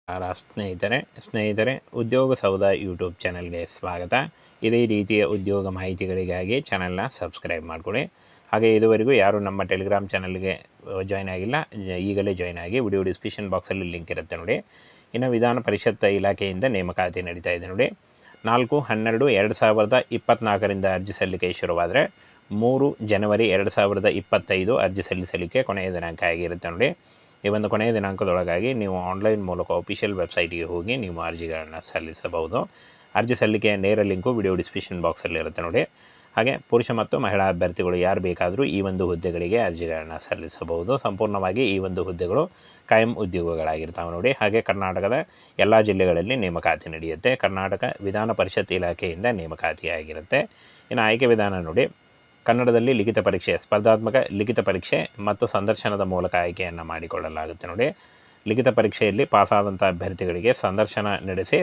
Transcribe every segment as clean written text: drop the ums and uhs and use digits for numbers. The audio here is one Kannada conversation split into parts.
ಸ್ನೇಹಿತರೆ ಉದ್ಯೋಗ ಸೌಧ ಯೂಟ್ಯೂಬ್ ಚಾನಲ್ಗೆ ಸ್ವಾಗತ. ಇದೇ ರೀತಿಯ ಉದ್ಯೋಗ ಮಾಹಿತಿಗಳಿಗಾಗಿ ಚಾನಲ್ನ ಸಬ್ಸ್ಕ್ರೈಬ್ ಮಾಡಿಕೊಳ್ಳಿ. ಹಾಗೆ ಇದುವರೆಗೂ ಯಾರು ನಮ್ಮ ಟೆಲಿಗ್ರಾಮ್ ಚಾನಲ್ಗೆ ಜಾಯ್ನ್ ಆಗಿಲ್ಲ, ಈಗಲೇ ಜಾಯ್ನ್ ಆಗಿ. ವಿಡಿಯೋ ಡಿಸ್ಕ್ರಿಪ್ಷನ್ ಬಾಕ್ಸಲ್ಲಿ ಲಿಂಕ್ ಇರುತ್ತೆ ನೋಡಿ. ಇನ್ನು ವಿಧಾನ ಪರಿಷತ್ ಇಲಾಖೆಯಿಂದ ನೇಮಕಾತಿ ನಡೀತಾ ಇದೆ ನೋಡಿ. 4/12/2024 ಅರ್ಜಿ ಸಲ್ಲಿಕೆ ಶುರುವಾದರೆ 3 ಜನವರಿ 2025 ಅರ್ಜಿ ಸಲ್ಲಿಸಲಿಕ್ಕೆ ಕೊನೆಯ ದಿನಾಂಕ ಆಗಿರುತ್ತೆ ನೋಡಿ. ಈ ಒಂದು ಕೊನೆಯ ದಿನಾಂಕದೊಳಗಾಗಿ ನೀವು ಆನ್ಲೈನ್ ಮೂಲಕ ಅಫಿಷಿಯಲ್ ವೆಬ್ಸೈಟ್ಗೆ ಹೋಗಿ ನೀವು ಅರ್ಜಿಗಳನ್ನು ಸಲ್ಲಿಸಬಹುದು. ಅರ್ಜಿ ಸಲ್ಲಿಕೆಯ ನೇರ ಲಿಂಕು ವಿಡಿಯೋ ಡಿಸ್ಕ್ರಿಪ್ಷನ್ ಬಾಕ್ಸಲ್ಲಿ ಇರುತ್ತೆ ನೋಡಿ. ಹಾಗೆ ಪುರುಷ ಮತ್ತು ಮಹಿಳಾ ಅಭ್ಯರ್ಥಿಗಳು ಯಾರು ಬೇಕಾದರೂ ಈ ಒಂದು ಹುದ್ದೆಗಳಿಗೆ ಅರ್ಜಿಗಳನ್ನು ಸಲ್ಲಿಸಬಹುದು. ಸಂಪೂರ್ಣವಾಗಿ ಈ ಒಂದು ಹುದ್ದೆಗಳು ಕಾಯಂ ಉದ್ಯೋಗಗಳಾಗಿರ್ತಾವೆ ನೋಡಿ. ಹಾಗೆ ಕರ್ನಾಟಕದ ಎಲ್ಲ ಜಿಲ್ಲೆಗಳಲ್ಲಿ ನೇಮಕಾತಿ ನಡೆಯುತ್ತೆ. ಕರ್ನಾಟಕ ವಿಧಾನ ಪರಿಷತ್ ಇಲಾಖೆಯಿಂದ ನೇಮಕಾತಿಯಾಗಿರುತ್ತೆ. ಇನ್ನು ಆಯ್ಕೆ ವಿಧಾನ ನೋಡಿ, ಕನ್ನಡದಲ್ಲಿ ಲಿಖಿತ ಪರೀಕ್ಷೆ, ಸ್ಪರ್ಧಾತ್ಮಕ ಲಿಖಿತ ಪರೀಕ್ಷೆ ಮತ್ತು ಸಂದರ್ಶನದ ಮೂಲಕ ಆಯ್ಕೆಯನ್ನು ಮಾಡಿಕೊಳ್ಳಲಾಗುತ್ತೆ ನೋಡಿ. ಲಿಖಿತ ಪರೀಕ್ಷೆಯಲ್ಲಿ ಪಾಸಾದಂಥ ಅಭ್ಯರ್ಥಿಗಳಿಗೆ ಸಂದರ್ಶನ ನಡೆಸಿ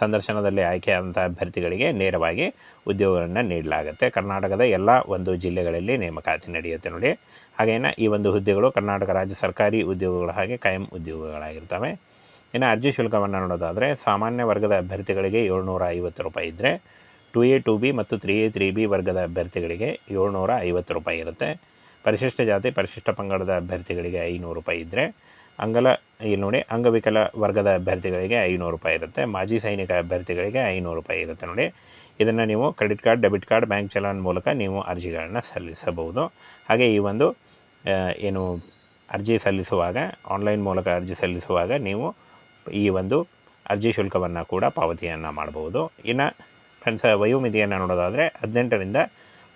ಸಂದರ್ಶನದಲ್ಲಿ ಆಯ್ಕೆಯಾದಂಥ ಅಭ್ಯರ್ಥಿಗಳಿಗೆ ನೇರವಾಗಿ ಉದ್ಯೋಗಗಳನ್ನು ನೀಡಲಾಗುತ್ತೆ. ಕರ್ನಾಟಕದ ಎಲ್ಲ ಒಂದು ಜಿಲ್ಲೆಗಳಲ್ಲಿ ನೇಮಕಾತಿ ನಡೆಯುತ್ತೆ ನೋಡಿ. ಹಾಗೇನ ಈ ಒಂದು ಹುದ್ದೆಗಳು ಕರ್ನಾಟಕ ರಾಜ್ಯ ಸರ್ಕಾರಿ ಉದ್ಯೋಗಗಳು ಹಾಗೆ ಕಾಯಂ ಉದ್ಯೋಗಗಳಾಗಿರ್ತವೆ. ಇನ್ನು ಅರ್ಜಿ ಶುಲ್ಕವನ್ನು ನೋಡೋದಾದರೆ, ಸಾಮಾನ್ಯ ವರ್ಗದ ಅಭ್ಯರ್ಥಿಗಳಿಗೆ 750 ರೂಪಾಯಿ ಇದ್ದರೆ, 2A 2B ಮತ್ತು 3A 3B ವರ್ಗದ ಅಭ್ಯರ್ಥಿಗಳಿಗೆ 750 ರೂಪಾಯಿ ಇರುತ್ತೆ. ಪರಿಶಿಷ್ಟ ಜಾತಿ ಪರಿಶಿಷ್ಟ ಪಂಗಡದ ಅಭ್ಯರ್ಥಿಗಳಿಗೆ 500 ರೂಪಾಯಿ ಇದ್ದರೆ, ಅಂಗವಿಕಲ ವರ್ಗದ ಅಭ್ಯರ್ಥಿಗಳಿಗೆ 500 ರೂಪಾಯಿ ಇರುತ್ತೆ. ಮಾಜಿ ಸೈನಿಕ ಅಭ್ಯರ್ಥಿಗಳಿಗೆ 500 ರೂಪಾಯಿ ಇರುತ್ತೆ ನೋಡಿ. ಇದನ್ನು ನೀವು credit card, debit card, bank challan ಮೂಲಕ ನೀವು ಅರ್ಜಿಗಳನ್ನು ಸಲ್ಲಿಸಬಹುದು. ಹಾಗೆ ಈ ಒಂದು ಅರ್ಜಿ ಸಲ್ಲಿಸುವಾಗ, ಆನ್ಲೈನ್ ಮೂಲಕ ಅರ್ಜಿ ಸಲ್ಲಿಸುವಾಗ ನೀವು ಈ ಒಂದು ಅರ್ಜಿ ಶುಲ್ಕವನ್ನು ಕೂಡ ಪಾವತಿಯನ್ನು ಮಾಡಬಹುದು. ಇನ್ನು ಫ್ರೆಂಡ್ಸ್, ವಯೋಮಿತಿಯನ್ನು ನೋಡೋದಾದರೆ 18ರಿಂದ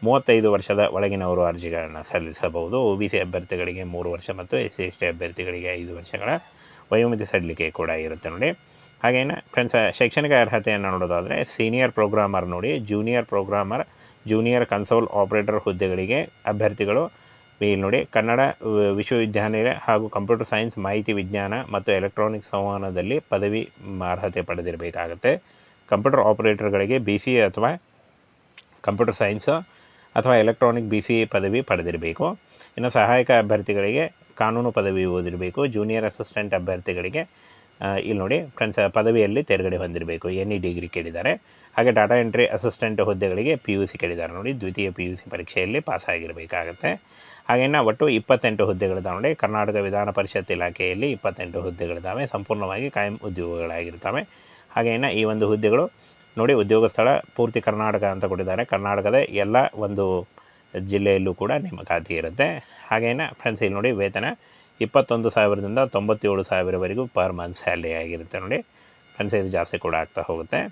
35 ವರ್ಷದ ಒಳಗಿನವರು ಅರ್ಜಿಗಳನ್ನು ಸಲ್ಲಿಸಬಹುದು. OBC ಅಭ್ಯರ್ಥಿಗಳಿಗೆ 3 ವರ್ಷ ಮತ್ತು SC/ST ಅಭ್ಯರ್ಥಿಗಳಿಗೆ 5 ವರ್ಷಗಳ ವಯೋಮಿತಿ ಸಡಿಲಿಕೆ ಕೂಡ ಇರುತ್ತೆ ನೋಡಿ. ಹಾಗೇನು ಫ್ರೆಂಡ್ಸ್, ಶೈಕ್ಷಣಿಕ ಅರ್ಹತೆಯನ್ನು ನೋಡೋದಾದರೆ ಸೀನಿಯರ್ ಪ್ರೋಗ್ರಾಮರ್ ನೋಡಿ, junior programmer, junior console operator ಹುದ್ದೆಗಳಿಗೆ ಅಭ್ಯರ್ಥಿಗಳು ಇಲ್ಲಿ ನೋಡಿ ಕನ್ನಡ ವಿಶ್ವವಿದ್ಯಾನಿಲಯ ಹಾಗೂ ಕಂಪ್ಯೂಟರ್ ಸೈನ್ಸ್, ಮಾಹಿತಿ ವಿಜ್ಞಾನ ಮತ್ತು ಎಲೆಕ್ಟ್ರಾನಿಕ್ಸ್ ಸಂವಹನದಲ್ಲಿ ಪದವಿ ಅರ್ಹತೆ ಪಡೆದಿರಬೇಕಾಗುತ್ತೆ. ಕಂಪ್ಯೂಟರ್ ಆಪರೇಟರ್ಗಳಿಗೆ BCA ಅಥವಾ ಕಂಪ್ಯೂಟರ್ ಸೈನ್ಸ್ ಅಥವಾ ಎಲೆಕ್ಟ್ರಾನಿಕ್ BCA ಪದವಿ ಪಡೆದಿರಬೇಕು. ಇನ್ನು ಸಹಾಯಕ ಅಭ್ಯರ್ಥಿಗಳಿಗೆ ಕಾನೂನು ಪದವಿ ಓದಿರಬೇಕು. ಜೂನಿಯರ್ ಅಸಿಸ್ಟೆಂಟ್ ಅಭ್ಯರ್ಥಿಗಳಿಗೆ ಇಲ್ಲಿ ನೋಡಿ ಫ್ರೆಂಡ್ಸ್ ಪದವಿಯಲ್ಲಿ ತೇರ್ಗಡೆ ಹೊಂದಿರಬೇಕು, NE ಡಿಗ್ರಿ ಕೇಳಿದ್ದಾರೆ. ಹಾಗೆ ಡಾಟಾ ಎಂಟ್ರಿ ಅಸಿಸ್ಟೆಂಟ್ ಹುದ್ದೆಗಳಿಗೆ PUC ಕೇಳಿದ್ದಾರೆ ನೋಡಿ, ದ್ವಿತೀಯ PUC ಪರೀಕ್ಷೆಯಲ್ಲಿ ಪಾಸಾಗಿರಬೇಕಾಗತ್ತೆ. ಹಾಗೆಯೇ ಒಟ್ಟು 28 ಹುದ್ದೆಗಳಿದ್ದಾವೆ ನೋಡಿ. ಕರ್ನಾಟಕ ವಿಧಾನ ಪರಿಷತ್ ಇಲಾಖೆಯಲ್ಲಿ 28 ಹುದ್ದೆಗಳಿದ್ದಾವೆ. ಸಂಪೂರ್ಣವಾಗಿ ಕಾಯಂ ಉದ್ಯೋಗಗಳಾಗಿರ್ತವೆ. ಹಾಗೆಯೇ ಈ ಒಂದು ಹುದ್ದೆಗಳು ನೋಡಿ, ಉದ್ಯೋಗ ಸ್ಥಳ ಪೂರ್ತಿ ಕರ್ನಾಟಕ ಅಂತ ಕೊಟ್ಟಿದ್ದಾರೆ. ಕರ್ನಾಟಕದ ಎಲ್ಲ ಒಂದು ಜಿಲ್ಲೆಯಲ್ಲೂ ಕೂಡ ನೇಮಕಾತಿ ಇರುತ್ತೆ. ಹಾಗೆಯೇ ಫ್ರೆಂಡ್ಸ್ ಇಲ್ಲಿ ನೋಡಿ, ವೇತನ 21,000ದಿಂದ 97,000ವರೆಗೂ ಪರ್ ಮಂತ್ ಸ್ಯಾಲ್ರಿ ಆಗಿರುತ್ತೆ ನೋಡಿ. ಫ್ರೆಂಡ್ಸ್, ಇದು ಜಾಸ್ತಿ ಕೂಡ ಆಗ್ತಾ ಹೋಗುತ್ತೆ.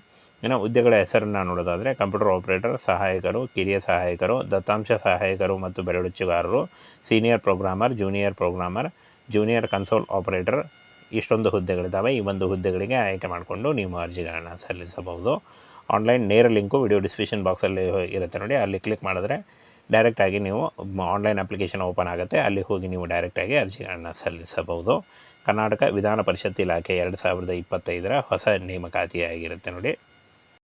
ಇನ್ನು ಹುದ್ದೆಗಳ ಹೆಸರನ್ನು ನೋಡೋದಾದರೆ ಕಂಪ್ಯೂಟರ್ ಆಪರೇಟರ್, ಸಹಾಯಕರು, ಕಿರಿಯ ಸಹಾಯಕರು, ದತ್ತಾಂಶ ಸಹಾಯಕರು ಮತ್ತು ಬೆರಳುಚ್ಚುಗಾರರು, senior programmer, junior programmer, junior console operator, ಇಷ್ಟೊಂದು ಹುದ್ದೆಗಳಿದ್ದಾವೆ. ಈ ಒಂದು ಹುದ್ದೆಗಳಿಗೆ ಆಯ್ಕೆ ಮಾಡಿಕೊಂಡು ನೀವು ಅರ್ಜಿಗಳನ್ನು ಸಲ್ಲಿಸಬಹುದು. ಆನ್ಲೈನ್ ನೇರ ಲಿಂಕು ವಿಡಿಯೋ ಡಿಸ್ಕ್ರಿಪ್ಷನ್ ಬಾಕ್ಸಲ್ಲಿ ಇರುತ್ತೆ ನೋಡಿ. ಅಲ್ಲಿ ಕ್ಲಿಕ್ ಮಾಡಿದ್ರೆ ಡೈರೆಕ್ಟಾಗಿ ನೀವು ಆನ್ಲೈನ್ ಅಪ್ಲಿಕೇಶನ್ ಓಪನ್ ಆಗುತ್ತೆ. ಅಲ್ಲಿ ಹೋಗಿ ನೀವು ಡೈರೆಕ್ಟಾಗಿ ಅರ್ಜಿಗಳನ್ನು ಸಲ್ಲಿಸಬಹುದು. ಕರ್ನಾಟಕ ವಿಧಾನ ಪರಿಷತ್ ಇಲಾಖೆ 2025 ಹೊಸ ನೇಮಕಾತಿಯಾಗಿರುತ್ತೆ ನೋಡಿ.